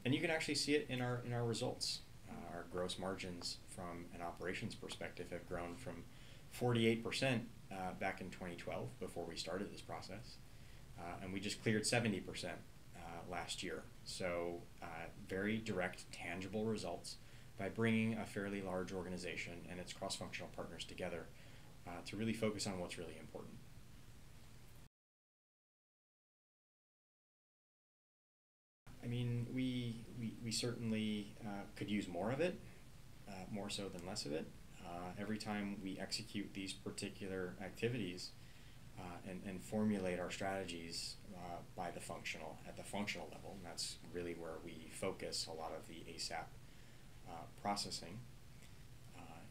And you can actually see it in our results. Our gross margins from an operations perspective have grown from 48% back in 2012 before we started this process, and we just cleared 70% last year. So very direct, tangible results by bringing a fairly large organization and its cross-functional partners together to really focus on what's really important. I mean, we certainly could use more of it, more so than less of it. Every time we execute these particular activities and formulate our strategies at the functional level, and that's really where we focus a lot of the ASAP processing,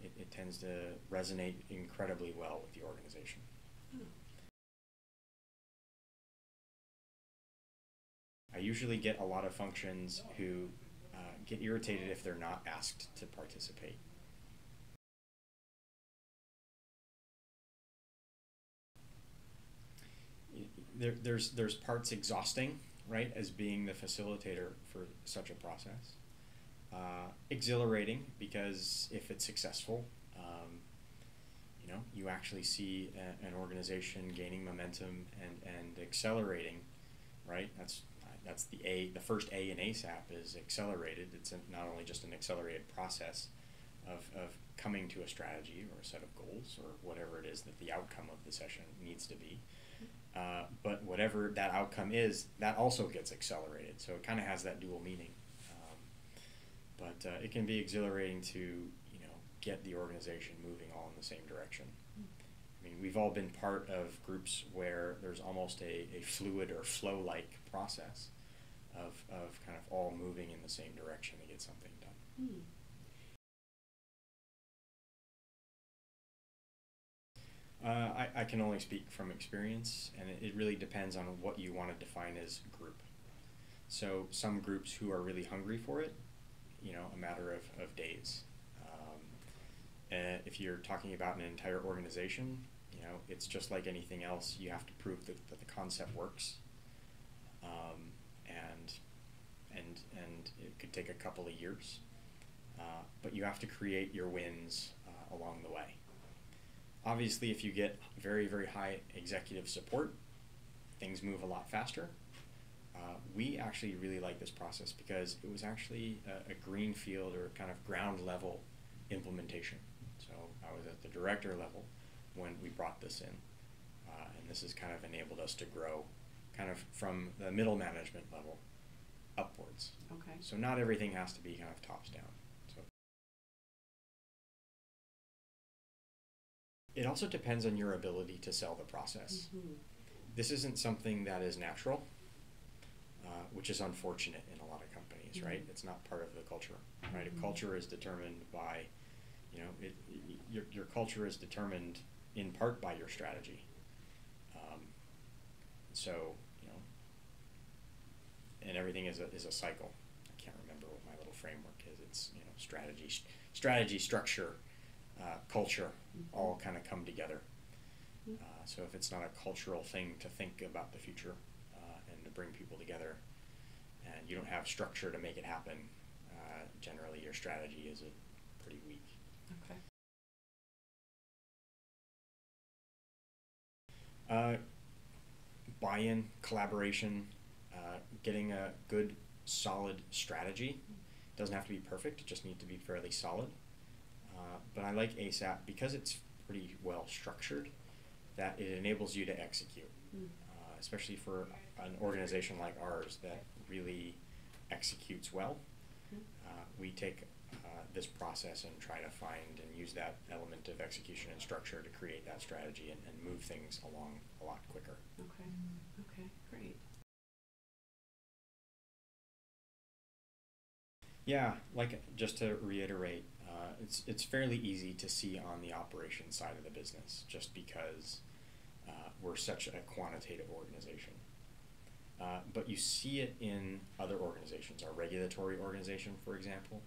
it tends to resonate incredibly well with the organization. I usually get a lot of functions who get irritated if they're not asked to participate. There's parts exhausting, right, as being the facilitator for such a process. Exhilarating, because if it's successful, you actually see an organization gaining momentum and accelerating, right? That's the first A in ASAP is accelerated. It's not only just an accelerated process of coming to a strategy or a set of goals or whatever it is that the outcome of the session needs to be. But whatever that outcome is, that also gets accelerated. So it kind of has that dual meaning. But it can be exhilarating to get the organization moving all in the same direction. I mean, we've all been part of groups where there's almost a fluid or flow-like process of kind of all moving in the same direction to get something done. I can only speak from experience, and it really depends on what you want to define as group. So some groups who are really hungry for it, a matter of days. If you're talking about an entire organization, it's just like anything else. You have to prove that the concept works, and it could take a couple of years. But you have to create your wins along the way. Obviously, if you get very, very high executive support, things move a lot faster. We actually really like this process because it was actually a greenfield or kind of ground level implementation. So I was at the director level when we brought this in, and this has kind of enabled us to grow kind of from the middle management level upwards. Okay. So not everything has to be kind of tops down. So it also depends on your ability to sell the process. This isn't something that is natural, which is unfortunate in a lot of companies, right? It's not part of the culture, right? A culture is determined by, your culture is determined in part by your strategy. So, and everything is a cycle. I can't remember what my little framework is. It's, strategy, structure, culture, all kind of come together. So if it's not a cultural thing to think about the future and to bring people together, and you don't have structure to make it happen, generally your strategy is pretty weak. Okay. Buy-in, collaboration, getting a good, solid strategy. Doesn't have to be perfect, it just needs to be fairly solid. But I like ASAP because it's pretty well structured, that it enables you to execute, especially for an organization like ours that really executes well. We take this process and try to find and use that element of execution and structure to create that strategy and move things along a lot quicker. Okay. Okay, great. Yeah, just to reiterate, it's fairly easy to see on the operations side of the business just because we're such a quantitative organization. But you see it in other organizations, our regulatory organization, for example,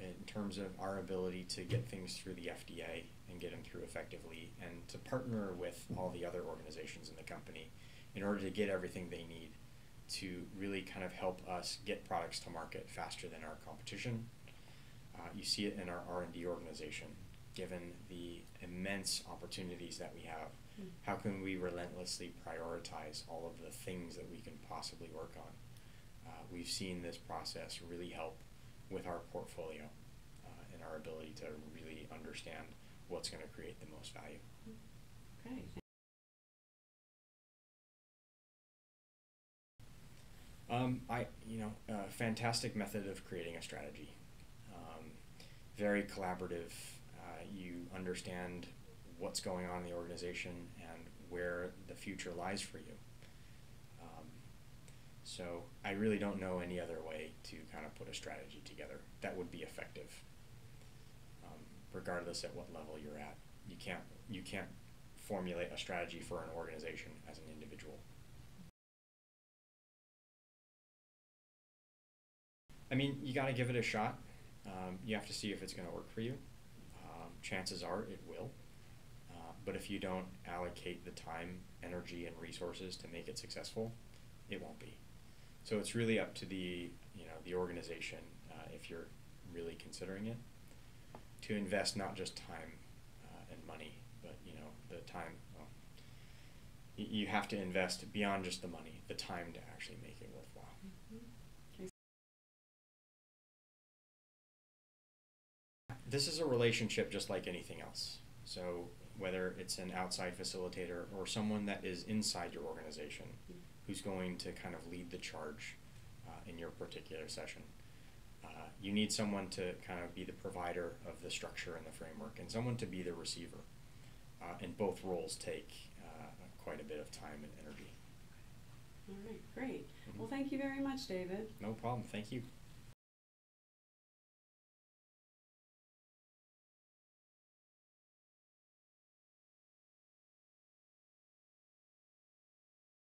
in terms of our ability to get things through the FDA and get them through effectively, and to partner with all the other organizations in the company in order to get everything they need to really kind of help us get products to market faster than our competition. You see it in our R&D organization. Given the immense opportunities that we have, how can we relentlessly prioritize all of the things that we can possibly work on? We've seen this process really help with our portfolio and our ability to really understand what's going to create the most value. Okay. Fantastic method of creating a strategy. Very collaborative. You understand what's going on in the organization and where the future lies for you. So I really don't know any other way to kind of put a strategy together that would be effective. Regardless at what level you're at, you can't formulate a strategy for an organization as an individual. I mean, you got to give it a shot. You have to see if it's going to work for you. Chances are it will. But if you don't allocate the time, energy, and resources to make it successful, it won't be. So it's really up to the organization, if you're really considering it, to invest not just time and money, but the time. Well, you have to invest beyond just the money, the time to actually make it worthwhile. This is a relationship just like anything else. So whether it's an outside facilitator or someone that is inside your organization who's going to kind of lead the charge in your particular session, you need someone to kind of be the provider of the structure and the framework and someone to be the receiver. And both roles take quite a bit of time and energy. All right, great. Well, thank you very much, David. No problem. Thank you.